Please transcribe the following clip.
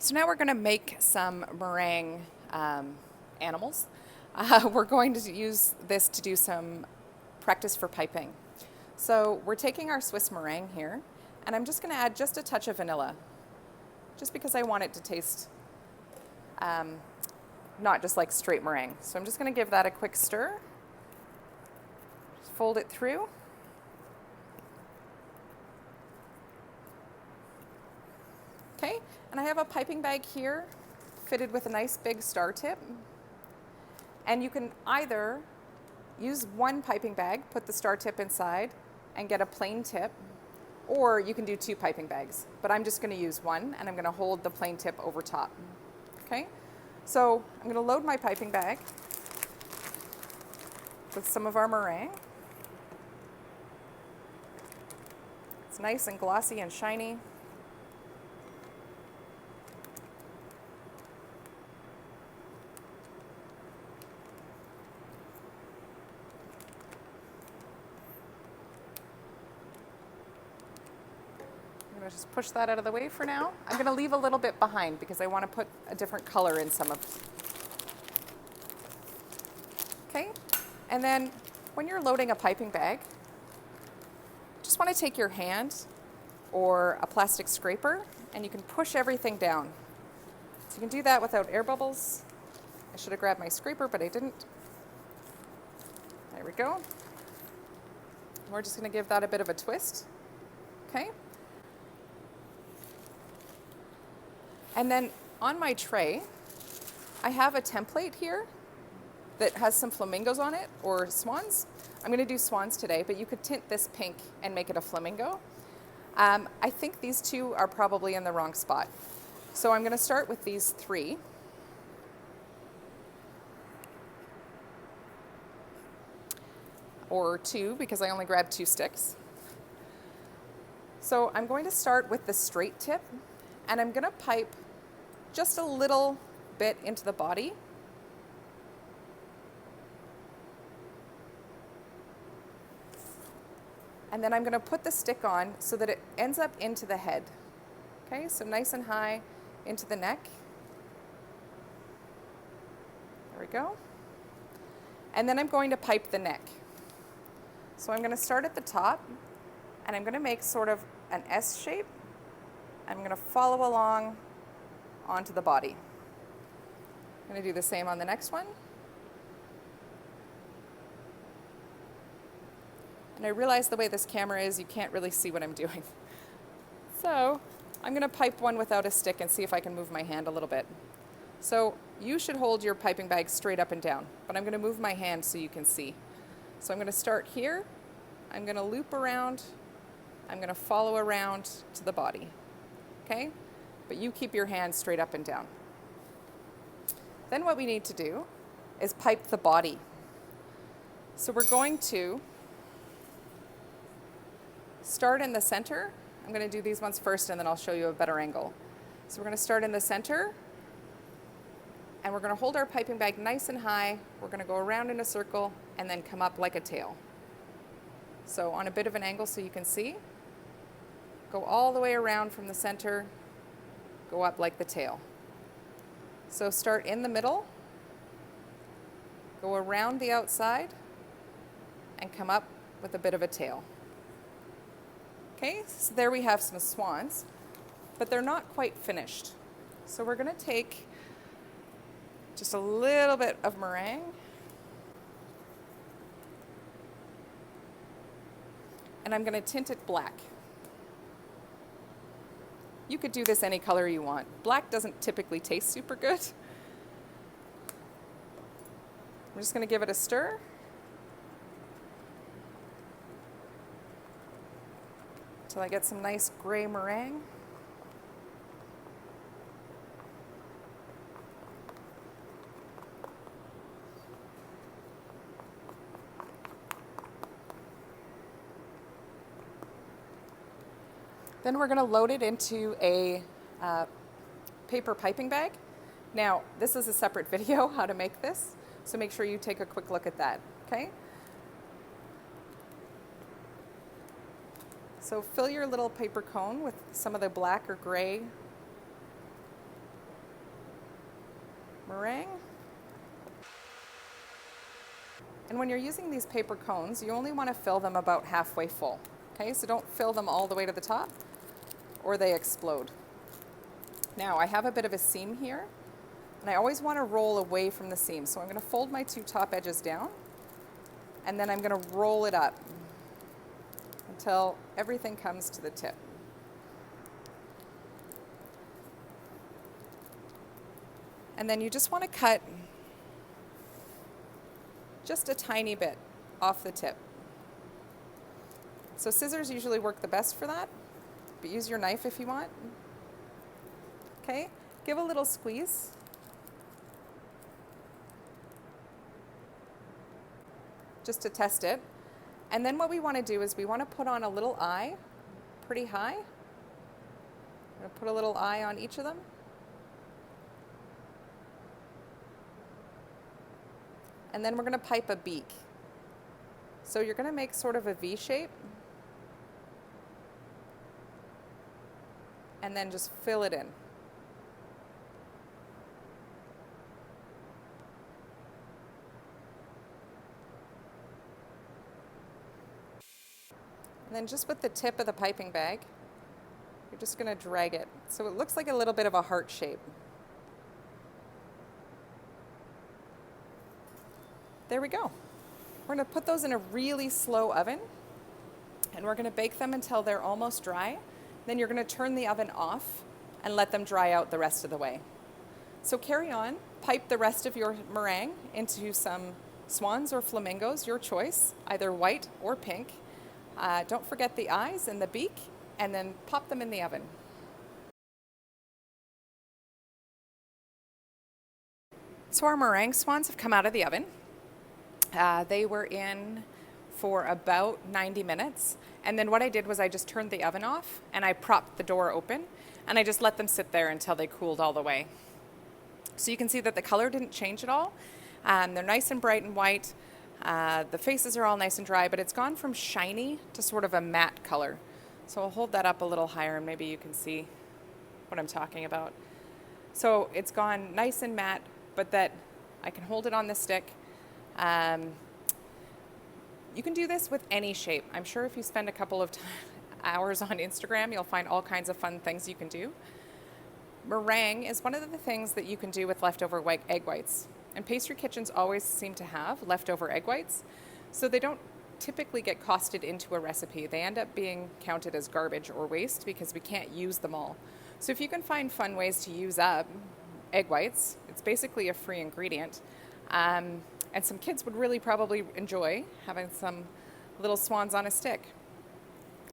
So now we're going to make some meringue animals. We're going to use this to do some practice for piping. So we're taking our Swiss meringue here, and I'm just going to add just a touch of vanilla, just because I want it to taste not just like straight meringue. So I'm just going to give that a quick stir, just fold it through. Okay, and I have a piping bag here fitted with a nice big star tip. And you can either use one piping bag, put the star tip inside, and get a plain tip, or you can do two piping bags. But I'm just going to use one, and I'm going to hold the plain tip over top. Okay, so I'm going to load my piping bag with some of our meringue. It's nice and glossy and shiny. I'm going to just push that out of the way for now. I'm going to leave a little bit behind because I want to put a different color in some of it. Okay, and then when you're loading a piping bag, just want to take your hand or a plastic scraper and you can push everything down. So you can do that without air bubbles. I should have grabbed my scraper, but I didn't. There we go. We're just going to give that a bit of a twist. Okay. And then on my tray, I have a template here that has some flamingos on it, or swans. I'm going to do swans today, but you could tint this pink and make it a flamingo. I think these two are probably in the wrong spot. So I'm going to start with these three. Or two, because I only grabbed 2 sticks. So I'm going to start with the straight tip, and I'm going to pipe just a little bit into the body. And then I'm going to put the stick on so that it ends up into the head. Okay, so nice and high into the neck. There we go. And then I'm going to pipe the neck. So I'm going to start at the top, and I'm going to make sort of an S shape. I'm going to follow along onto the body. I'm going to do the same on the next one. And I realize the way this camera is, you can't really see what I'm doing. So I'm going to pipe one without a stick and see if I can move my hand a little bit. So you should hold your piping bag straight up and down, but I'm going to move my hand so you can see. So I'm going to start here. I'm going to loop around. I'm going to follow around to the body. Okay? But you keep your hand straight up and down. Then what we need to do is pipe the body. So we're going to start in the center. I'm going to do these ones first and then I'll show you a better angle. So we're going to start in the center and we're going to hold our piping bag nice and high. We're going to go around in a circle and then come up like a tail. So on a bit of an angle so you can see. Go all the way around from the center, go up like the tail. So start in the middle, go around the outside, and come up with a bit of a tail. Okay, so there we have some swans, but they're not quite finished. So we're going to take just a little bit of meringue and I'm going to tint it black. You could do this any color you want. Black doesn't typically taste super good. I'm just going to give it a stir. Until I get some nice gray meringue. Then we're going to load it into a paper piping bag. Now, this is a separate video, how to make this, so make sure you take a quick look at that, okay? So fill your little paper cone with some of the black or gray meringue. And when you're using these paper cones, you only want to fill them about halfway full. Okay, so don't fill them all the way to the top or they explode. Now I have a bit of a seam here and I always want to roll away from the seam. So I'm going to fold my two top edges down and then I'm going to roll it up until everything comes to the tip. And then you just want to cut just a tiny bit off the tip. So scissors usually work the best for that, but use your knife if you want. Okay, give a little squeeze. Just to test it. And then what we want to do is we want to put on a little eye, pretty high. I'm going to put a little eye on each of them. And then we're going to pipe a beak. So you're going to make sort of a V shape. And then just fill it in. And then just with the tip of the piping bag, you're just going to drag it. So it looks like a little bit of a heart shape. There we go. We're going to put those in a really slow oven and we're going to bake them until they're almost dry. Then you're going to turn the oven off and let them dry out the rest of the way. So carry on, pipe the rest of your meringue into some swans or flamingos, your choice, either white or pink. Don't forget the eyes and the beak, and then pop them in the oven. So our meringue swans have come out of the oven. They were in for about 90 minutes. And then what I did was I just turned the oven off and I propped the door open and I just let them sit there until they cooled all the way. So you can see that the color didn't change at all. They're nice and bright and white. The faces are all nice and dry, but it's gone from shiny to sort of a matte color. So I'll hold that up a little higher and maybe you can see what I'm talking about. So it's gone nice and matte, but that I can hold it on the stick. You can do this with any shape. I'm sure if you spend a couple of hours on Instagram, you'll find all kinds of fun things you can do. Meringue is one of the things that you can do with leftover egg whites. And pastry kitchens always seem to have leftover egg whites, so they don't typically get costed into a recipe. They end up being counted as garbage or waste because we can't use them all. So if you can find fun ways to use up egg whites, it's basically a free ingredient. And some kids would really probably enjoy having some little swans on a stick.